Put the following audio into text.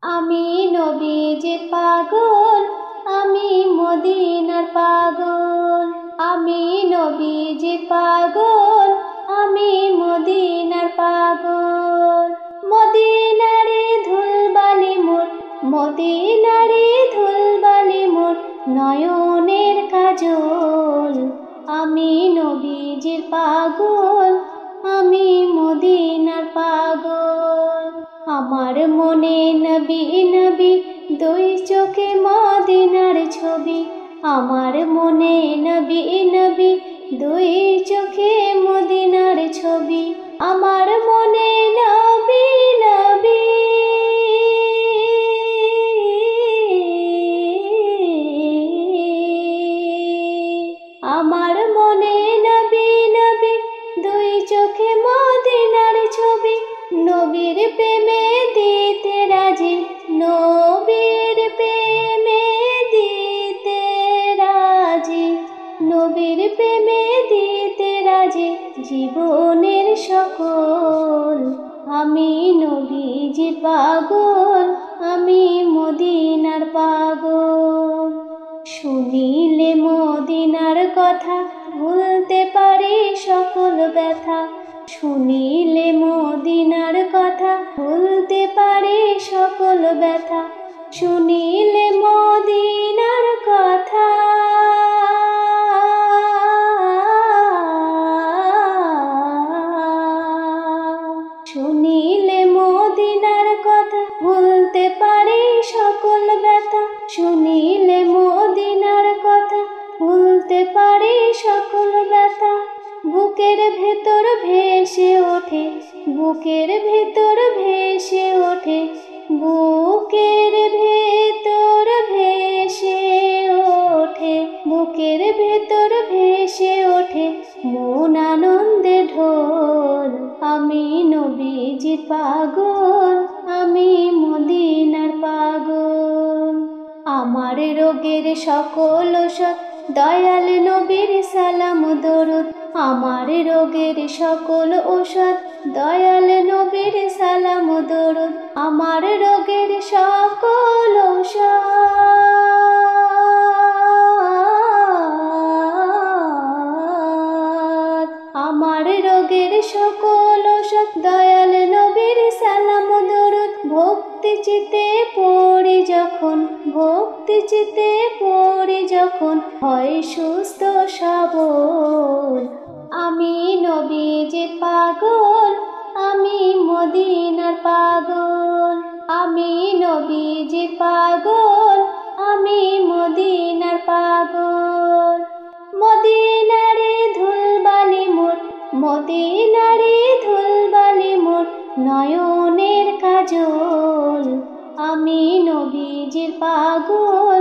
আমি নবীজির পাগল, আমি মদিনার পাগল। আমি নবীজির পাগল, আমি মদিনার পাগল। মদিনারে ধুলবালি মোর, মদিনারে ধুলবালি মোর, নয়নের কাজল। আমি নবীজির পাগল, আমি মদিনার পাগল। আমার মনে নবী নবী, দুই চোখে মদিনার ছবি। আমার মনে নবী নবী, দুই চোখে মদিনার ছবি। আমার মনে নবী নবী, আমার মনে নবী নবী, দুই চোখে মদিনার ছবি। নবীর প্রেমে দিতে রাজি, নবীর প্রেমে দিতে রাজি, নবীর প্রেমে দিতে রাজি জীবনের সকল। আমি নবীজির পাগল, আমি মদিনার পাগল। শুনিলে মদিনার কথা, ভুলতে পারি সকল ব্যথা। শুনিলে মদিনার কথা, ভুলতে পারি সকল ব্যথা। শুনিলে মদিনার কথা, শুনিলে মদিনার কথা, ভুলতে পারি সকল ব্যথা। শুনিলে মদিনার কথা, ভুলতে পারি সকল ব্যথা। বুকের ভেতর ভেসে ওঠে, বুকের ভেতর ভেসে ওঠে, বুকের ভেতর ভেসে ওঠে, বুকের ভেতর ভেসে ওঠে মন আনন্দে ঢোল। আমি নবীজির পাগল, আমি মদিনার পাগল। আমার রোগের সকল ঔষধ, দয়াল নবীর সালাম দরুদ। আমার রোগের সকল ঔষধ, দয়াল নবীর সালাম দরুদ। আমার রোগের সকল ঔষধ, আমার রোগের সকল ঔষধ, দয়াল নবীর সালাম দরুদ। ভক্তি চিতে পড়ি যখন, ভক্তি চিতে পড়ি যখন, হয় সুস্থ সবল। আমি নবীজির পাগল, আমি মদিনার পাগল। আমি নবীজির পাগল, আমি মদিনার পাগল। মদিনারে ধুলবালি মোর, মদিনারে ধুলবালি মোর, নয়নের কাজল। আমি নবীজির পাগল,